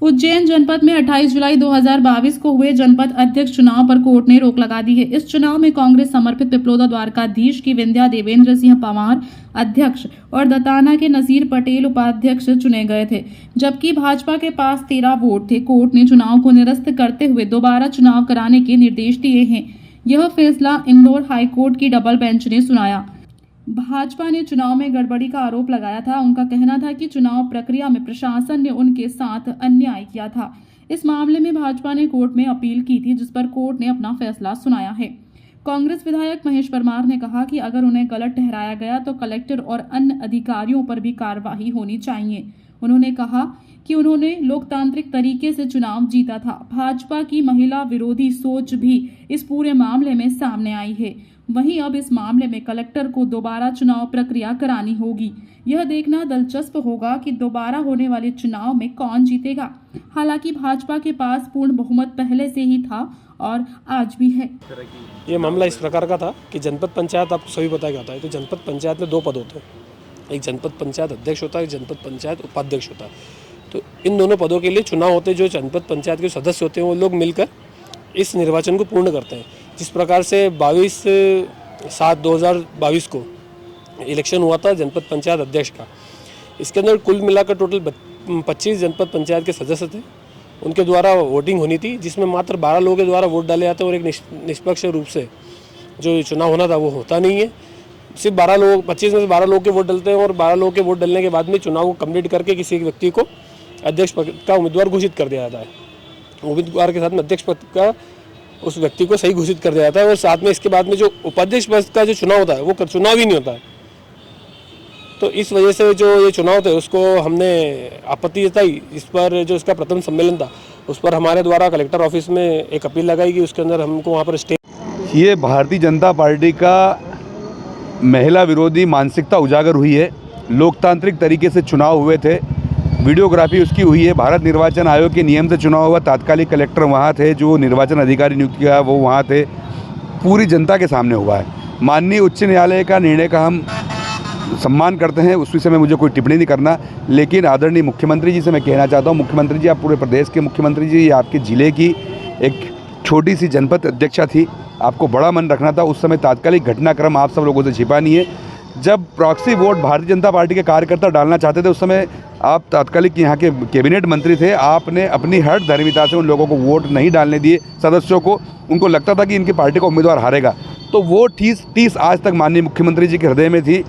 उज्जैन जनपद में 28 जुलाई 2022 को हुए जनपद अध्यक्ष चुनाव पर कोर्ट ने रोक लगा दी है। इस चुनाव में कांग्रेस समर्थित पिपलोदा द्वारकाधीश की विंध्या देवेंद्र सिंह पवार अध्यक्ष और दताना के नसीर पटेल उपाध्यक्ष चुने गए थे, जबकि भाजपा के पास 13 वोट थे। कोर्ट ने चुनाव को निरस्त करते हुए दोबारा चुनाव कराने के निर्देश दिए हैं। यह फैसला इंदौर हाईकोर्ट की डबल बेंच ने सुनाया। भाजपा ने चुनाव में गड़बड़ी का आरोप लगाया था। उनका कहना था कि चुनाव प्रक्रिया में प्रशासन ने उनके साथ अन्याय किया था। इस मामले में भाजपा ने कोर्ट में अपील की थी, जिस पर कोर्ट ने अपना फैसला सुनाया है। कांग्रेस विधायक महेश परमार ने कहा कि अगर उन्हें गलत ठहराया गया तो कलेक्टर और अन्य अधिकारियों पर भी कार्रवाई होनी चाहिए। उन्होंने कहा कि उन्होंने लोकतांत्रिक तरीके से चुनाव जीता था। भाजपा की महिला विरोधी सोच भी इस पूरे मामले में सामने आई है। वहीं अब इस मामले में कलेक्टर को दोबारा चुनाव प्रक्रिया करानी होगी। यह देखना दिलचस्प होगा कि दोबारा होने वाले चुनाव में कौन जीतेगा। हालांकि भाजपा के पास पूर्ण बहुमत पहले से ही था और आज भी है। ये मामला इस प्रकार का था कि जनपद पंचायत आपको सभी पता क्या होता है। तो जनपद पंचायत में 2 पद होते हैं, एक जनपद पंचायत अध्यक्ष होता है, एक जनपद पंचायत उपाध्यक्ष होता है। तो इन दोनों पदों के लिए चुनाव होते हैं। जो जनपद पंचायत के सदस्य होते हैं वो लोग मिलकर इस निर्वाचन को पूर्ण करते हैं। जिस प्रकार से 22/7/2022 को इलेक्शन हुआ था जनपद पंचायत अध्यक्ष का, इसके अंदर कुल मिलाकर टोटल 25 जनपद पंचायत के सदस्य थे। उनके द्वारा वोटिंग होनी थी, जिसमें मात्र 12 लोगों के द्वारा वोट डाले जाते हैं और एक निष्पक्ष रूप से जो चुनाव होना था वो होता नहीं है। सिर्फ 12 लोग 25 में से 12 लोग के वोट डलते हैं और 12 लोग के वोट डलने के बाद में चुनाव को कंप्लीट करके किसी एक व्यक्ति को अध्यक्ष पद का उम्मीदवार घोषित कर दिया जाता है। उम्मीदवार के साथ में अध्यक्ष पद का उस व्यक्ति को सही घोषित कर दिया जाता है और साथ में इसके बाद में जो उपाध्यक्ष पद का जो चुनाव होता है वो चुनाव ही नहीं होता है। तो इस वजह से जो ये चुनाव थे उसको हमने आपत्ति जताई। इस पर जो इसका प्रथम सम्मेलन था उस पर हमारे द्वारा कलेक्टर ऑफिस में एक अपील लगाई कि उसके अंदर हमको वहाँ पर स्टे। ये भारतीय जनता पार्टी का महिला विरोधी मानसिकता उजागर हुई है। लोकतांत्रिक तरीके से चुनाव हुए थे, वीडियोग्राफी उसकी हुई है। भारत निर्वाचन आयोग के नियम से चुनाव हुआ, तात्कालिक कलेक्टर वहाँ थे, जो निर्वाचन अधिकारी नियुक्त किया वो वहाँ थे, पूरी जनता के सामने हुआ है। माननीय उच्च न्यायालय का निर्णय का हम सम्मान करते हैं, उस विषय में मुझे कोई टिप्पणी नहीं करना। लेकिन आदरणीय मुख्यमंत्री जी से मैं कहना चाहता हूँ, मुख्यमंत्री जी आप पूरे प्रदेश के मुख्यमंत्री जी, आपके ज़िले की एक छोटी सी जनपद अध्यक्षा थी, आपको बड़ा मन रखना था। उस समय तात्कालिक घटनाक्रम आप सब लोगों से छिपा नहीं है। जब proxy vote Bharatiya Janata party के कार्यकर्ता डालना चाहते थे उस समय आप तात्कालिक यहाँ के कैबिनेट मंत्री थे, आपने अपनी हर धर्मिता से उन लोगों को वोट नहीं डालने दिए। सदस्यों को उनको लगता था कि इनकी पार्टी का उम्मीदवार हारेगा, तो वो 30 आज तक माननीय मुख्यमंत्री जी के हृदय में थी।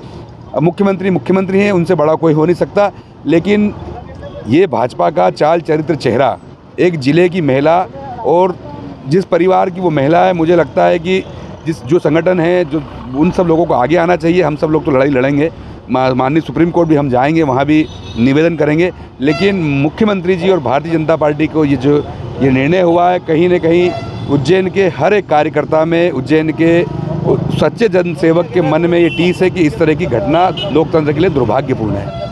मुख्यमंत्री हैं, उनसे बड़ा कोई हो नहीं सकता। लेकिन ये भाजपा का चाल चरित्र चेहरा, एक ज़िले की महिला और जिस परिवार की वो महिला है, मुझे लगता है कि जो संगठन है, जो उन सब लोगों को आगे आना चाहिए। हम सब लोग तो लड़ाई लड़ेंगे, माननीय सुप्रीम कोर्ट भी हम जाएंगे, वहाँ भी निवेदन करेंगे। लेकिन मुख्यमंत्री जी और भारतीय जनता पार्टी को ये निर्णय हुआ है, कहीं न कहीं उज्जैन के हर एक कार्यकर्ता में, उज्जैन के सच्चे जनसेवक के मन में ये टीस है कि इस तरह की घटना लोकतंत्र के लिए दुर्भाग्यपूर्ण है।